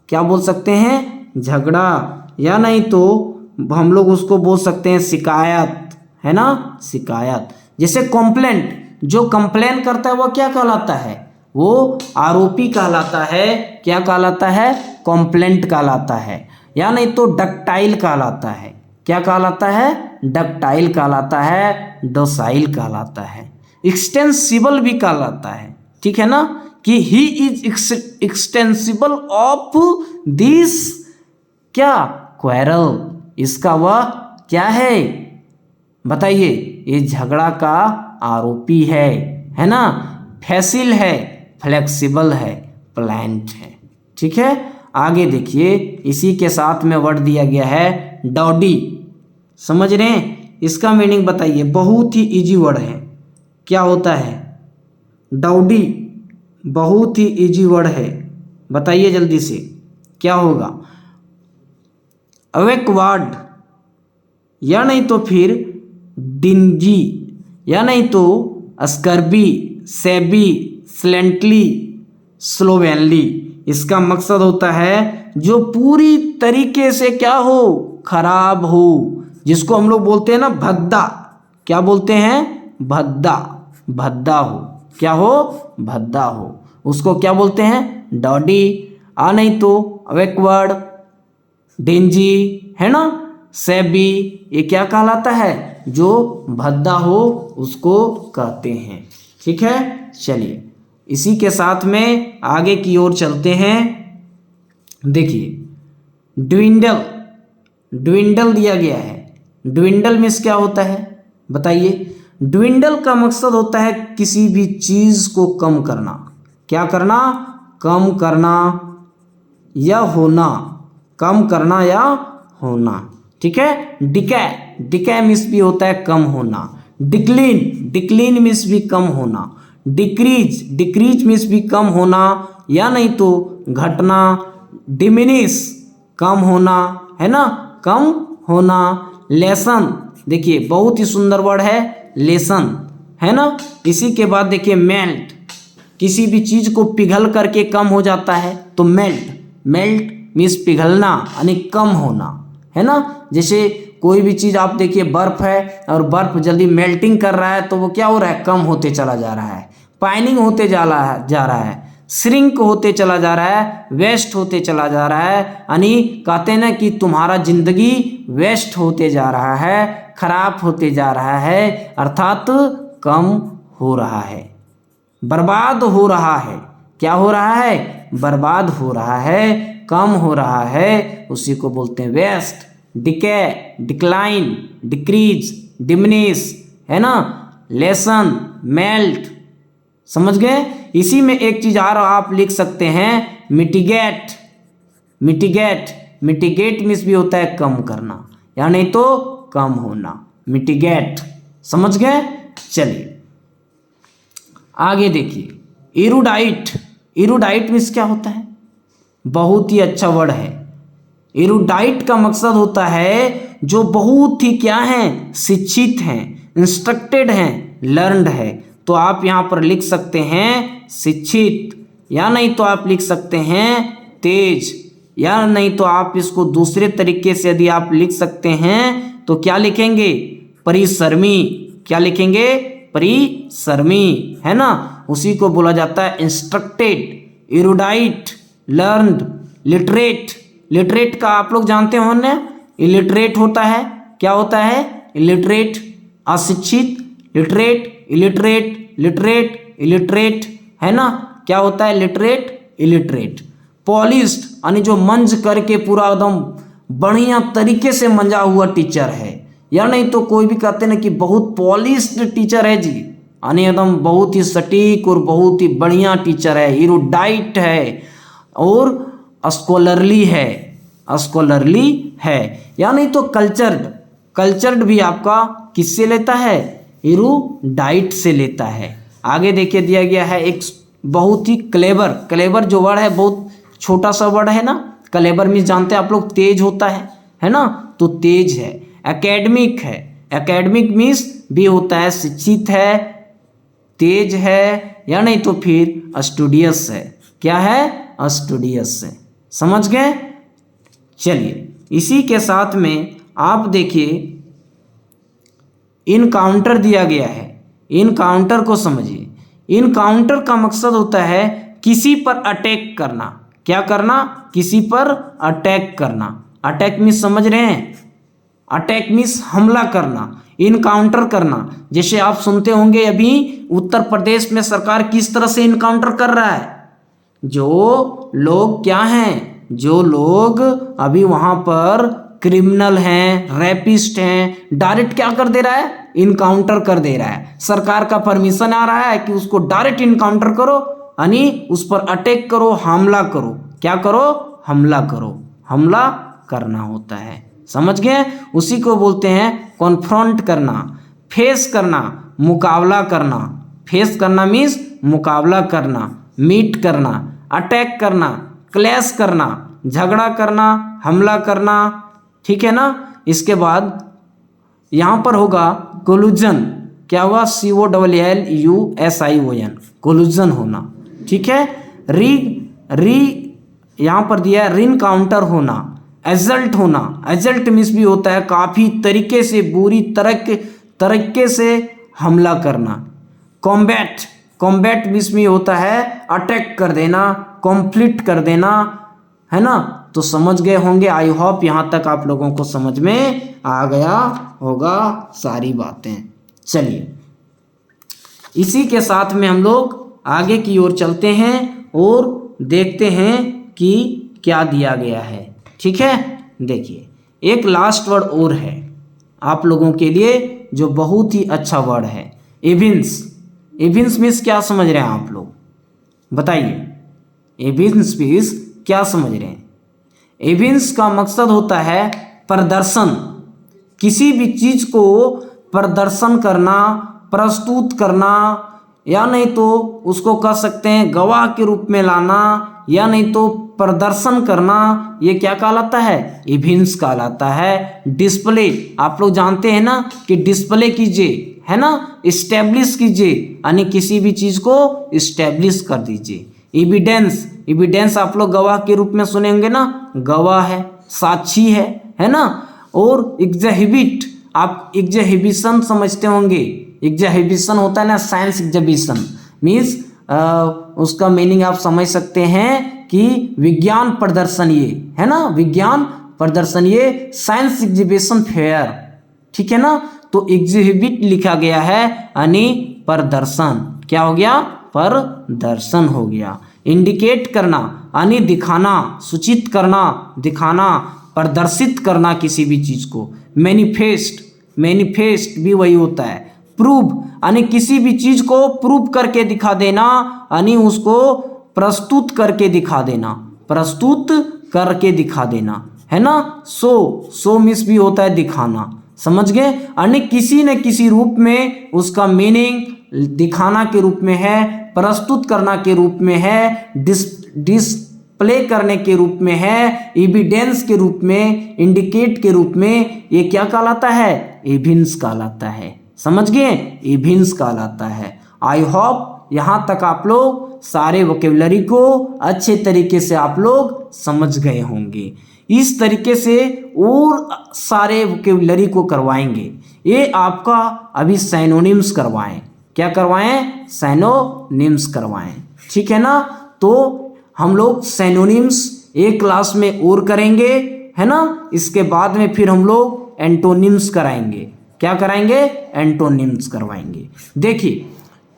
क्या बोल सकते हैं? झगड़ा, या नहीं तो हम लोग उसको बोल सकते हैं शिकायत, है ना, शिकायत। जैसे कंप्लेंट, जो कंप्लेन करता है वो क्या कहलाता है? वो आरोपी कहलाता है। क्या कहलाता है? कंप्लेंट कहलाता है। या नहीं तो डक्टाइल कहलाता है। क्या कहलाता है? डक्टाइल कहलाता है, डोसाइल कहलाता है, एक्सटेंसिबल भी कहलाता है, ठीक है ना, कि he is extensible of this क्या? क्वेरल। इसका वह क्या है बताइए? ये झगड़ा का आरोपी है ना, फैसिल है, फ्लेक्सिबल है, प्लांट है, ठीक है। आगे देखिए, इसी के साथ में वर्ड दिया गया है डॉडी, समझ रहे हैं? इसका मीनिंग बताइए, बहुत ही इजी वर्ड है। क्या होता है? डाउडी, बहुत ही इजी वर्ड है, बताइए जल्दी से क्या होगा। अवेकवर्ड या नहीं तो फिर डिंजी या नहीं तो स्कर्बी, सेबी, स्लेंटली, स्लोवेनली। इसका मकसद होता है जो पूरी तरीके से क्या हो, खराब हो, जिसको हम लोग बोलते हैं ना भद्दा। क्या बोलते हैं, भद्दा, भद्दा हो, क्या हो, भद्दा हो, उसको क्या बोलते हैं, डॉडी। आ नहीं तो अवेकवर्ड, डेंजी, है ना, सेबी, ये क्या कहलाता है, जो भद्दा हो उसको कहते हैं। ठीक है, चलिए इसी के साथ में आगे की ओर चलते हैं। देखिए ड्विंडल, ड्विंडल दिया गया है। ड्विंडल मीन्स क्या होता है बताइए। ड्विंडल का मकसद होता है किसी भी चीज को कम करना। क्या करना, कम करना या होना, कम करना या होना। ठीक है, डिकै, डिकै मीन्स भी होता है कम होना। डिक्लीन, डिक्लीन मीन्स भी कम होना। डिक्रीज, डिक्रीज मीन्स भी कम होना या नहीं तो घटना। डिमिनिश, कम होना, है ना, कम होना। लेसन, देखिए बहुत ही सुंदर वर्ड है लेसन, है ना। इसी के बाद देखिए मेल्ट, किसी भी चीज को पिघल करके कम हो जाता है तो मेल्ट, मेल्ट मीन्स पिघलना यानी कम होना, है ना। जैसे कोई भी चीज आप देखिए बर्फ है और बर्फ जल्दी मेल्टिंग कर रहा है तो वो क्या हो रहा है, कम होते चला जा रहा है। पाइनिंग होते जा रहा है, श्रिंक होते चला जा रहा है, वेस्ट होते चला जा रहा है। यानी कहते हैं ना कि तुम्हारा जिंदगी वेस्ट होते जा रहा है, खराब होते जा रहा है, अर्थात कम हो रहा है, बर्बाद हो रहा है। क्या हो रहा है, बर्बाद हो रहा है, कम हो रहा है, उसी को बोलते हैं waste. Decay, decline, decrease, diminish, है ना, लेसन, मेल्ट। समझ गए। इसी में एक चीज और आप लिख सकते हैं, मिटिगेट, मिटिगेट, मिटिगेट मीन्स भी होता है कम करना या नहीं तो कम होना, मिटिगेट। समझ गए। चलिए आगे देखिए इरुडाइट, इरुडाइट मीन्स क्या होता है, बहुत ही अच्छा वर्ड है। इरुडाइट का मकसद होता है जो बहुत ही क्या है, शिक्षित हैं, इंस्ट्रक्टेड हैं, लर्नड है। तो आप यहाँ पर लिख सकते हैं शिक्षित या नहीं तो आप लिख सकते हैं तेज या नहीं तो आप इसको दूसरे तरीके से यदि आप लिख सकते हैं तो क्या लिखेंगे, परिश्रमी। क्या लिखेंगे, परिश्रमी, है ना। उसी को बोला जाता है इंस्ट्रक्टेड, इरुडाइट, लर्नड, लिटरेट। लिटरेट का आप लोग जानते हो ना, इलिटरेट होता है, क्या होता है, इलिटरेट, अशिक्षित, लिटरेट, इलिटरेट, लिटरेट, इलिटरेट, है ना। क्या होता है, लिटरेट, इलिटरेट। पॉलिश्ड यानी जो मंज करके पूरा एकदम बढ़िया तरीके से मंजा हुआ टीचर है, या नहीं तो कोई भी कहते ना कि बहुत पॉलिश्ड टीचर है जी, यानी एकदम बहुत ही सटीक और बहुत ही बढ़िया टीचर है, इरुडाइट है और स्कॉलरली है, स्कॉलरली है। या नहीं तो कल्चर्ड, कल्चर्ड भी आपका किससे लेता है, इरुडाइट से लेता है। आगे देखिए दिया गया है एक बहुत ही क्लेवर, क्लेवर जो वर्ड है बहुत छोटा सा वर्ड है ना। क्लेवर मीन्स जानते हैं आप लोग तेज होता है ना, तो तेज है। एकेडमिक है, एकेडमिक मीन्स भी होता है शिक्षित है, तेज है या नहीं तो फिर स्टूडियस है। क्या है, स्टूडियस है। समझ गए। चलिए इसी के साथ में आप देखिए इनकाउंटर दिया गया है, इनकाउंटर को समझिए। इनकाउंटर का मकसद होता है किसी पर अटैक करना। क्या करना, किसी पर अटैक करना। अटैक मीन्स समझ रहे हैं, अटैक मीन्स हमला करना, इनकाउंटर करना। जैसे आप सुनते होंगे अभी उत्तर प्रदेश में सरकार किस तरह से इनकाउंटर कर रहा है, जो लोग क्या हैं, जो लोग अभी वहां पर क्रिमिनल हैं, रैपिस्ट हैं, डायरेक्ट क्या कर दे रहा है, इनकाउंटर कर दे रहा है। सरकार का परमिशन आ रहा है कि उसको डायरेक्ट इनकाउंटर करो, यानी उस पर अटैक करो, हमला करो। क्या करो, हमला करो, हमला करना होता है। समझ गए। उसी को बोलते हैं कॉन्फ्रंट करना, फेस करना, मुकाबला करना। फेस करना मीन्स मुकाबला करना, मीट करना, अटैक करना, क्लैश करना, झगड़ा करना, हमला करना, ठीक है ना। इसके बाद यहाँ पर होगा कोलूजन, क्या हुआ, COLLUSION, कोलूजन होना, ठीक है। री यहाँ पर दिया है रिन काउंटर होना, एजल्ट होना, एजल्ट मीन्स भी होता है काफ़ी तरीके से, बुरी तरीके से हमला करना। कॉम्बैट मीन्स भी होता है अटैक कर देना, कॉन्फ्लिक्ट कर देना, है ना। तो समझ गए होंगे, आई होप यहाँ तक आप लोगों को समझ में आ गया होगा सारी बातें। चलिए इसी के साथ में हम लोग आगे की ओर चलते हैं और देखते हैं कि क्या दिया गया है, ठीक है। देखिए एक लास्ट वर्ड और है आप लोगों के लिए जो बहुत ही अच्छा वर्ड है, एविंस। एविंस मीन्स क्या समझ रहे हैं आप लोग, बताइए। एविंस मीन्स क्या समझ रहे हैं। एविंस का मकसद होता है प्रदर्शन, किसी भी चीज को प्रदर्शन करना, प्रस्तुत करना, या नहीं तो उसको कह सकते हैं गवाह के रूप में लाना, या नहीं तो प्रदर्शन करना। ये क्या कहलाता है, इवेंट्स कहलाता है। डिस्प्ले, आप लोग जानते हैं ना कि डिस्प्ले कीजिए, है ना, इस्टेब्लिश कीजिए, यानी किसी भी चीज को इस्टेब्लिश कर दीजिए। एविडेंस आप लोग गवाह के रूप में सुनेंगे ना, गवाह है, साक्षी है ना। और एग्जिबिट, आप एग्जिबिशन समझते होंगे, एग्जिबिशन होता है ना, साइंस एग्जिबिशन मीन्स उसका मीनिंग आप समझ सकते हैं कि विज्ञान प्रदर्शन, ये है ना, विज्ञान प्रदर्शन, ये साइंस एग्जिबिशन फेयर, ठीक है ना। तो एग्जिबिट लिखा गया है यानी प्रदर्शन, क्या हो गया, प्रदर्शन हो गया। इंडिकेट करना यानी दिखाना, सूचित करना, दिखाना, प्रदर्शित करना किसी भी चीज को। मैनिफेस्ट भी वही होता है। प्रूव यानी किसी भी चीज को प्रूव करके दिखा देना, यानी उसको प्रस्तुत करके दिखा देना, प्रस्तुत करके दिखा देना, है ना। सो मीन्स भी होता है दिखाना, समझ गए। यानी किसी न किसी रूप में उसका मीनिंग दिखाना के रूप में है, प्रस्तुत करना के रूप में है, डिस्प्ले करने के रूप में है, एविडेंस के रूप में, इंडिकेट के रूप में। ये क्या कहलाता है, एविडेंस कहलाता है, समझ गए, एविडेंस कहलाता है। आई होप यहाँ तक आप लोग सारे वोकेबलरी को अच्छे तरीके से आप लोग समझ गए होंगे। इस तरीके से और सारे वोकेबलरी को करवाएंगे। ये आपका अभी सिनोनिम्स करवाएं, क्या करवाएं, सिनोनिम्स करवाएं, ठीक है ना। तो हम लोग सिनोनिम्स एक क्लास में और करेंगे, है ना। इसके बाद में फिर हम लोग एंटोनिम्स कराएंगे, क्या कराएंगे, एंटोनिम्स करवाएंगे। देखिए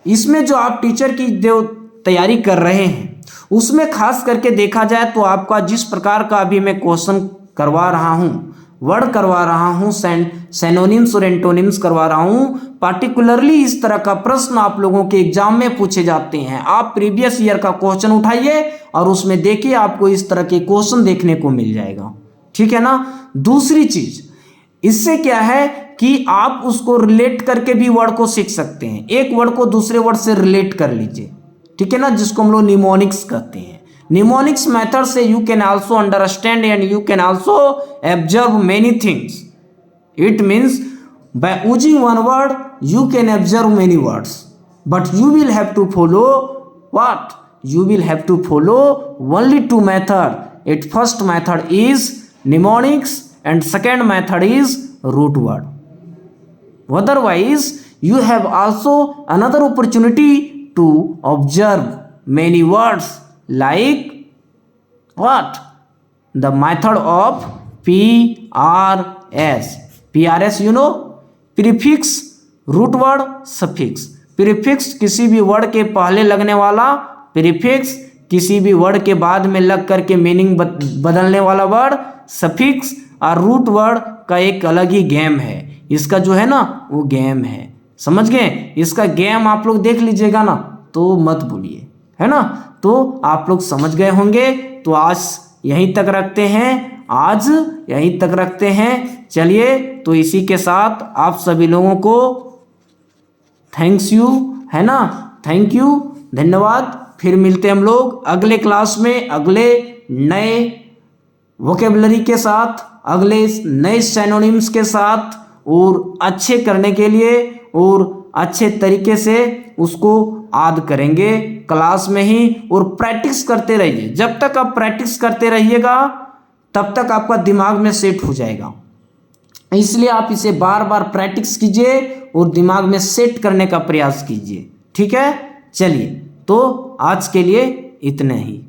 इसमें जो आप टीचर की जो तैयारी कर रहे हैं उसमें खास करके देखा जाए तो आपका जिस प्रकार का अभी मैं क्वेश्चन करवा रहा हूँ, वर्ड करवा रहा हूँ, सिनोनिम्स और एंटोनिम्स करवा रहा हूँ, पार्टिकुलरली इस तरह का प्रश्न आप लोगों के एग्जाम में पूछे जाते हैं। आप प्रीवियस ईयर का क्वेश्चन उठाइए और उसमें देखिए, आपको इस तरह के क्वेश्चन देखने को मिल जाएगा, ठीक है ना। दूसरी चीज इससे क्या है कि आप उसको रिलेट करके भी वर्ड को सीख सकते हैं। एक वर्ड को दूसरे वर्ड से रिलेट कर लीजिए, ठीक है ना, जिसको हम लोग निमोनिक्स कहते हैं। निमोनिक्स मेथड से you can also understand and you can also observe many things. It means by using one word you can observe many words, but you will have to follow what? You will have to follow only two method. Its first method is mnemonics and second method is root word. Otherwise, you have also another opportunity to observe many words like what? The method of PRS. PRS you know? Prefix, root word, suffix. Prefix किसी भी word के पहले लगने वाला, prefix किसी भी word के बाद में लग करके मीनिंग बदलने वाला वर्ड, सफिक्स। और रूट वर्ड का एक अलग ही गेम है, इसका जो है ना वो गेम है, समझ गए। इसका गेम आप लोग देख लीजिएगा ना तो मत भूलिए, है ना। तो आप लोग समझ गए होंगे। तो आज यहीं तक रखते हैं, आज यहीं तक रखते हैं। चलिए तो इसी के साथ आप सभी लोगों को थैंक्स यू, है ना, थैंक यू, धन्यवाद। फिर मिलते हैं हम लोग अगले क्लास में अगले नए वोकेबलरी के साथ, अगले नए सिनोनिम्स के साथ, और अच्छे करने के लिए और अच्छे तरीके से उसको याद करेंगे क्लास में ही। और प्रैक्टिस करते रहिए, जब तक आप प्रैक्टिस करते रहिएगा तब तक आपका दिमाग में सेट हो जाएगा। इसलिए आप इसे बार बार प्रैक्टिस कीजिए और दिमाग में सेट करने का प्रयास कीजिए। ठीक है, चलिए तो आज के लिए इतने ही।